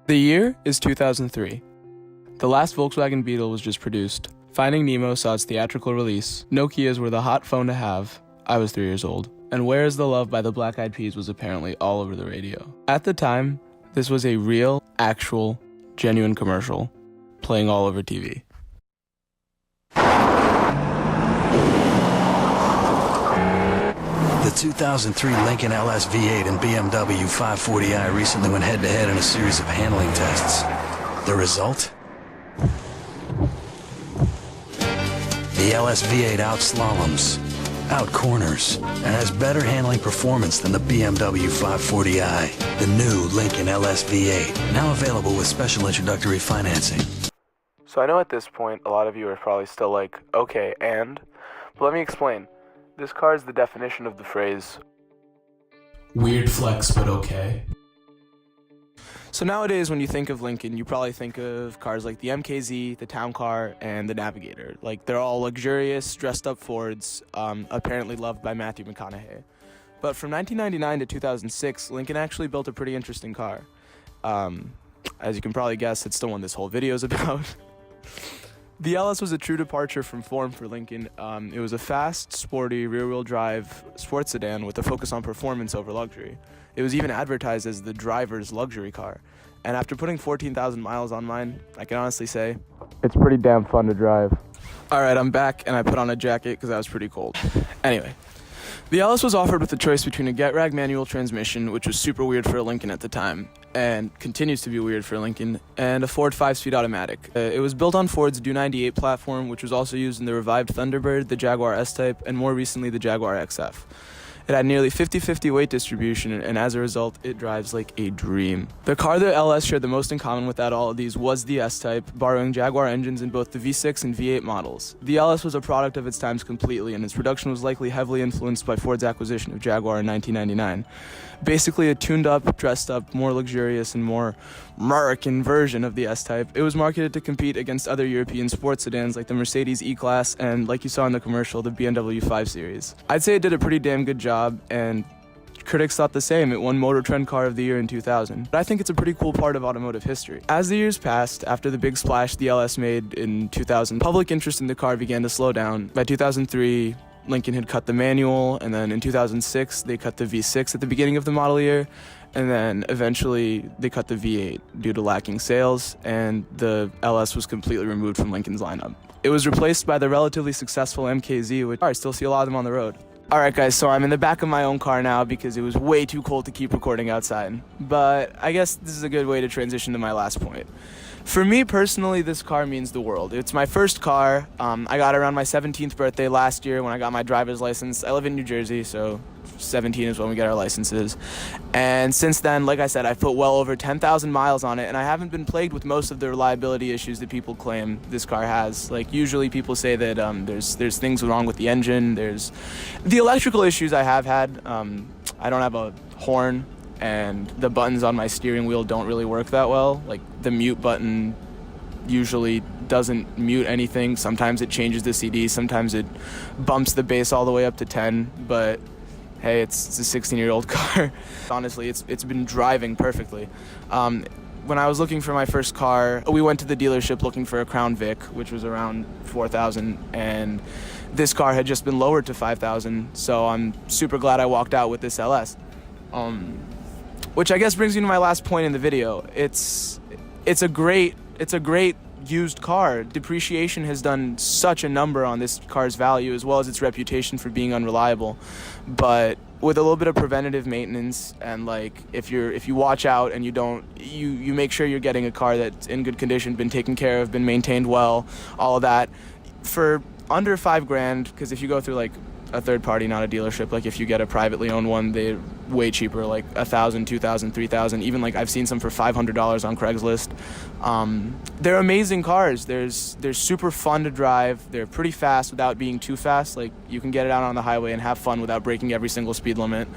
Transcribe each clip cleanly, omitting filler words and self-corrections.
The year is 2003. The last Volkswagen Beetle was just produced. Finding Nemo saw its theatrical release. Nokias were the hot phone to have. I was 3 years old. And Where is the Love by the Black Eyed Peas was apparently all over the radio. At the time, this was a real, actual, genuine commercial playing all over TV. The 2003 Lincoln LS V8 and BMW 540i recently went head-to-head in a series of handling tests. The result? The LS V8 out-slaloms, out-corners, and has better handling performance than the BMW 540i. The new Lincoln LS V8, now available with special introductory financing. So I know at this point, a lot of you are probably still like, okay, and? But let me explain. This car is the definition of the phrase, weird flex, but okay. So nowadays, when you think of Lincoln, you probably think of cars like the MKZ, the Town Car, and the Navigator. Like, they're all luxurious, dressed-up Fords, apparently loved by Matthew McConaughey. But from 1999 to 2006, Lincoln actually built a pretty interesting car. As you can probably guess, it's the one this whole video is about. The LS was a true departure from form for Lincoln. It was a fast, sporty, rear-wheel drive sports sedan with a focus on performance over luxury. It was even advertised as the driver's luxury car. And after putting 14,000 miles on mine, I can honestly say, it's pretty damn fun to drive. Alright, I'm back, and I put on a jacket because I was pretty cold. Anyway. The LS was offered with a choice between a get-rag manual transmission, which was super weird for a Lincoln at the time, and continues to be weird for a Lincoln, and a Ford 5-speed automatic. It was built on Ford's Do 98 platform, which was also used in the revived Thunderbird, the Jaguar S-Type, and more recently the Jaguar XF. It had nearly 50-50 weight distribution, and as a result, it drives like a dream. The car the LS shared the most in common with all of these was the S-Type, borrowing Jaguar engines in both the V6 and V8 models. The LS was a product of its times completely, and its production was likely heavily influenced by Ford's acquisition of Jaguar in 1999. Basically a tuned-up, dressed-up, more luxurious, and more American version of the S-Type. It was marketed to compete against other European sports sedans like the Mercedes E-Class and, like you saw in the commercial, the BMW 5 Series. I'd say it did a pretty damn good job, and critics thought the same. It won Motor Trend Car of the Year in 2000. But I think it's a pretty cool part of automotive history. As the years passed, after the big splash the LS made in 2000, public interest in the car began to slow down. By 2003, Lincoln had cut the manual, and then in 2006, they cut the V6 at the beginning of the model year, and then eventually they cut the V8 due to lacking sales, and the LS was completely removed from Lincoln's lineup. It was replaced by the relatively successful MKZ, which I still see a lot of them on the road. Alright guys, so I'm in the back of my own car now because it was way too cold to keep recording outside. But I guess this is a good way to transition to my last point. For me personally, this car means the world. It's my first car. I got it around my 17th birthday last year when I got my driver's license. I live in New Jersey, so 17 is when we get our licenses. And since then, like I said, I've put well over 10,000 miles on it, and I haven't been plagued with most of the reliability issues that people claim this car has. Like, usually people say that there's things wrong with the engine. There's the electrical issues I have had. I don't have a horn, and the buttons on my steering wheel don't really work that well. Like, the mute button usually doesn't mute anything. Sometimes it changes the CD, sometimes it bumps the bass all the way up to 10, but hey, it's a 16-year-old car. Honestly, it's been driving perfectly. When I was looking for my first car, we went to the dealership looking for a Crown Vic, which was around $4,000, and this car had just been lowered to $5,000, so I'm super glad I walked out with this LS. Which I guess brings me to my last point in the video. It's a great used car. Depreciation has done such a number on this car's value, as well as its reputation for being unreliable. But with a little bit of preventative maintenance, and like if you watch out and you make sure you're getting a car that's in good condition, been taken care of, been maintained well, all of that, for under $5,000, because if you go through like a third party, not a dealership, like if you get a privately owned one, they're way cheaper, like $1,000, $2,000, $3,000. Even like I've seen some for $500 on Craigslist. They're amazing cars. They're super fun to drive. They're pretty fast without being too fast. Like, you can get it out on the highway and have fun without breaking every single speed limit.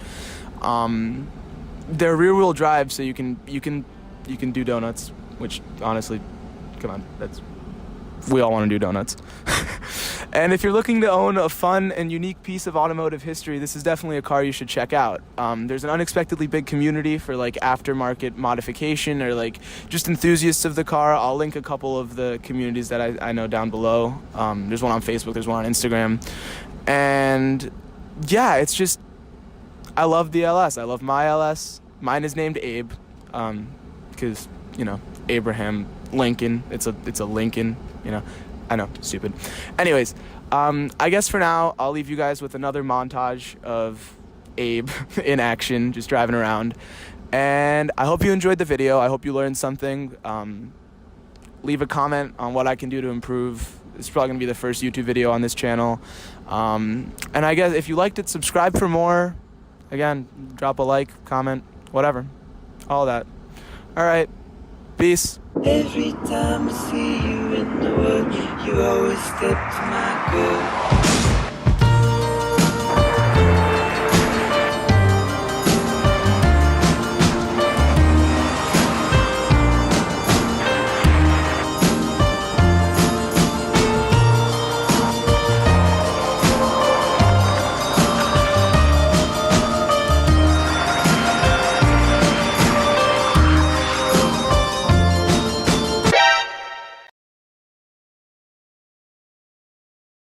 They're rear-wheel drive, so you can do donuts, which honestly, come on, that's we all want to do donuts. And if you're looking to own a fun and unique piece of automotive history, this is definitely a car you should check out. There's an unexpectedly big community for like aftermarket modification or like just enthusiasts of the car. I'll link a couple of the communities that I know down below. There's one on Facebook, there's one on Instagram. And yeah, it's just, I love the LS. I love my LS. Mine is named Abe, because, you know, Abraham Lincoln. It's a Lincoln, you know. I know, stupid. Anyways, I guess for now, I'll leave you guys with another montage of Abe in action, just driving around. And I hope you enjoyed the video. I hope you learned something. Leave a comment on what I can do to improve. It's probably going to be the first YouTube video on this channel. And I guess if you liked it, subscribe for more. Again, drop a like, comment, whatever. All that. All right. Peace. Every time I see you in the world, you always step to my girl.